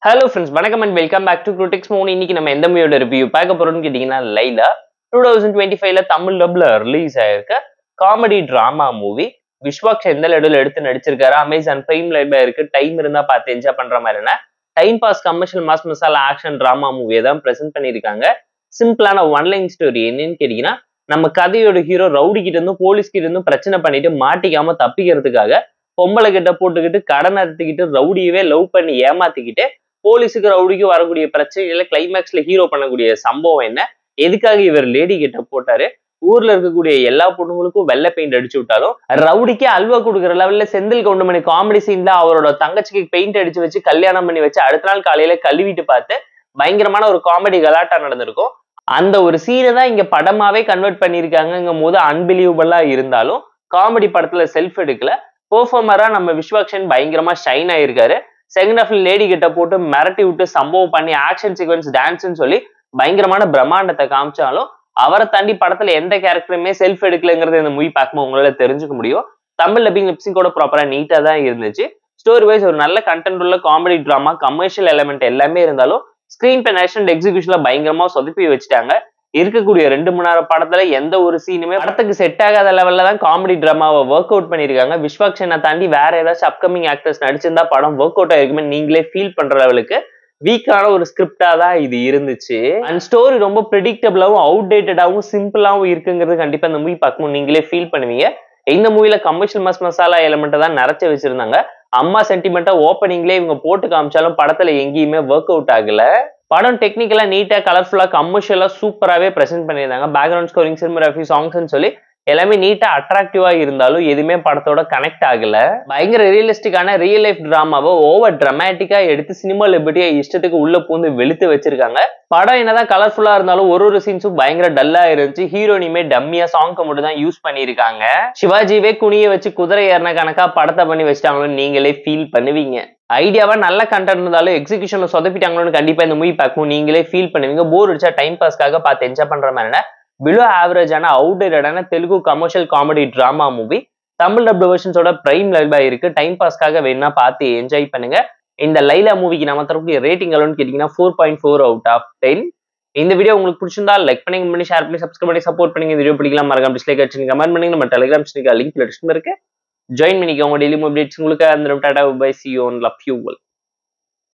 Hello friends, வணக்கம் and welcome back to Critics Moon. இன்னைக்கு நம்ம எந்த மூவியோட ரிவ்யூ பார்க்க போறோம்னு கேட்டீங்கன்னா லைலா 2025ல தமிழ் டப்ல ரிலீஸ் ஆயிருக்க காமெடி டிராமா மூவி. விஸ்வாக் எந்த லெவலில் எடுத்து நடிச்சிருக்காரு. அமேசான் பிரைம் லைவ்ல இருக்கு. டைம் இருந்தா பார்த்து என்ஜாய் பண்ற மாதிரினா time pass commercial mass masala action drama மூவியை தான் பிரசென்ட் பண்ணியிருக்காங்க. சிம்பிளான ஒன் லைன் ஸ்டோரி என்னன்னு கேட்டீங்கன்னா, நம்ம கதையோட ஹீரோ ரவுடி கிட்ட இருந்தும் போலீஸ் கிட்ட இருந்தும் பிரச்சனை பண்ணிட்டு மாட்டிக்காம தப்பிக்கிறதுக்காக பொம்பளை கிட்ட போட்டுக்கிட்டு கடன் அறுத்துக்கிட்டு ரவுடியவே லவ் பண்ணி ஏமாத்திக்கிட்டு போலீஸுக்கு ரவுடிக்கு வரக்கூடிய பிரச்சனைகளை கிளைமேக்ஸ்ல ஹீரோ பண்ணக்கூடிய சம்பவம் என்ன, எதுக்காக இவர் லேடி கிட்ட போட்டாரு, ஊர்ல இருக்கக்கூடிய எல்லா பொண்ணுங்களுக்கும் வெள்ளை பெயிண்ட் அடிச்சு விட்டாலும் ரவுடிக்கே அல்வா கொடுக்குற லெவல்ல செந்தில் கவுண்டமணி காமெடி சீன்ல அவரோட தங்கச்சிக்கு பெயிண்ட் அடிச்சு வச்சு கல்யாணம் பண்ணி வச்சு அடுத்த நாள் காலையில கழுவிட்டு பார்த்து பயங்கரமான ஒரு காமெடி கலாட்டா நடந்திருக்கும். அந்த ஒரு சீனை தான் இங்க படமாவே கன்வெர்ட் பண்ணியிருக்காங்கும் போது அன்பிலீவபிளா இருந்தாலும் காமெடி படத்துல செல்ஃப் எடுக்கல. பெர்ஃபார்மரா நம்ம விஸ்வாக்ஷன் பயங்கரமா ஷைன் ஆயிருக்காரு. செகண்ட் ஹாஃப்ல லேடி கிட்ட போட்டு மிரட்டி விட்டு சம்பவம் பண்ணி ஆக்ஷன் சீக்வன்ஸ் டான்ஸ்ன்னு சொல்லி பயங்கரமான பிரம்மாண்டத்தை காமிச்சாலும் அவரை தாண்டி படத்துல எந்த கேரக்டருமே செல்ஃப் எடுக்கலங்கிறது இந்த மூவி பார்க்கும்போது உங்களால தெரிஞ்சுக்க முடியும். தமிழ் டப்பிங் லிப்சிங் கூட ப்ராப்பரா நீட்டா தான் இருந்துச்சு. ஸ்டோரி வைஸ் ஒரு நல்ல கண்டென்ட் உள்ள காமெடி டிராமா, கமர்ஷியல் எலிமெண்ட் எல்லாமே இருந்தாலும் ஸ்கிரீன் பிளே நேஷனல் எக்ஸிகியூஷன்ல பயங்கரமா சொதப்பி வச்சுட்டாங்க. இருக்கக்கூடிய 2 மணி நேரம் படத்துல எந்த ஒரு சீனுமே படத்துக்கு செட் ஆகாத லெவல்ல தான் காமெடி டிராமாவை ஒர்க் அவுட் பண்ணிருக்காங்க. விஸ்வாக்ஷனை தாண்டி வேற ஏதாச்சும் அப்கமிங் ஆக்டர்ஸ் நடிச்சிருந்தா படம் ஒர்க் அவுட் ஆயிருக்குமே நீங்களே ஃபீல் பண்ற லெவலுக்கு வீக்கான ஒரு ஸ்கிரிப்டா தான் இது இருந்துச்சு. அண்ட் ஸ்டோரி ரொம்ப ப்ரெடிக்டபிளாவும் அவுடேட்டடாவும் சிம்பிளாவும் இருக்குங்கிறது கண்டிப்பா இந்த மூவி பார்க்கும்போது நீங்களே ஃபீல் பண்ணுவீங்க. இந்த மூவில கமர்ஷியல் மசாலா எலிமெண்ட்டை தான் நிறைச்சு வச்சிருந்தாங்க. அம்மா சென்டிமெண்டா ஓப்பனிங்லேயே இவங்க போட்டு காமிச்சாலும் படத்துல எங்கேயுமே ஒர்க் அவுட் ஆகல. படம் டெக்னிக்கலா நீட்டா கலர்ஃபுல்லா கமர்ஷியலா சூப்பராகவே பிரசென்ட் பண்ணியிருந்தாங்க. பேக்ரவுண்ட் ஸ்கோரிங், சினிமோகிராஃபி, சாங்ஸ்ன்னு சொல்லி எல்லாமே நீட்டா அட்ராக்டிவா இருந்தாலும் எதுவுமே படத்தோட கனெக்ட் ஆகல. பயங்கர ரியலிஸ்டிக்கான ரியல் லைஃப் டிராமாவை ஓவர் டிராமேட்டிக்கா எடுத்து சினிமா லிபர்ட்டியா இஷ்டத்துக்கு உள்ள பூந்து வெளுத்து வச்சிருக்காங்க. படம் என்னதான் கலர்ஃபுல்லா இருந்தாலும் ஒரு சீன்ஸும் பயங்கர டல்லா இருந்துச்சு. ஹீரோனியுமே டம்மியா சாங்க்கு மட்டும் தான் யூஸ் பண்ணியிருக்காங்க. சிவாஜிவே குனிய வச்சு குதிரை ஏறின கணக்கா படத்தை பண்ணி வச்சிட்டாங்களோன்னு நீங்களே ஃபீல் பண்ணுவீங்க. ஐடியாவா நல்ல கண்டென்ட் இருந்தாலும் எக்ஸிகியூஷன்ல சொதப்பிட்டாங்களோன்னு கண்டிப்பா இந்த மூவி பார்க்கும் நீங்களே ஃபீல் பண்ணுவீங்க. போர் அடிச்சா டைம் பாஸ்க்காக பார்த்து என்ஜாய் பண்ற மாதிரி பிலோ ஆவரேஜான அவுட்டேட்டடான Telugu commercial comedy drama movie. Tamil dubbed வெர்ஷன்ஸோட பிரைம் லைவா இருக்கு. டைம் பாஸ்க்காக வேணா பார்த்து என்ஜாய் பண்ணுங்க. இந்த லைலா மூவிக்கு நம்ம தரக்கூடிய ரேட்டிங் எவ்வளோன்னு கேட்டீங்கன்னா 4.4 out of 10. இந்த வீடியோ உங்களுக்கு பிடிச்சிருந்தா லைக் பண்ணி ஷேர் பண்ணி சப்ஸ்கிரைப் பண்ணி சப்போர்ட் பண்ணுங்க. வீடியோ பிடிக்கலாம் மறக்காம டிஸ்லைக் அடிச்சு கமெண்ட் பண்ணுங்க. நம்ம டெலிகிராம் லிங்க் டிஸ்கிரிப்ஷன்ல இருக்கு. ஜாயின் பண்ணிக்கோங்க. டெய்லி அப்டேட்ஸ் உங்களுக்கு அந்த tata bye see you, love you all.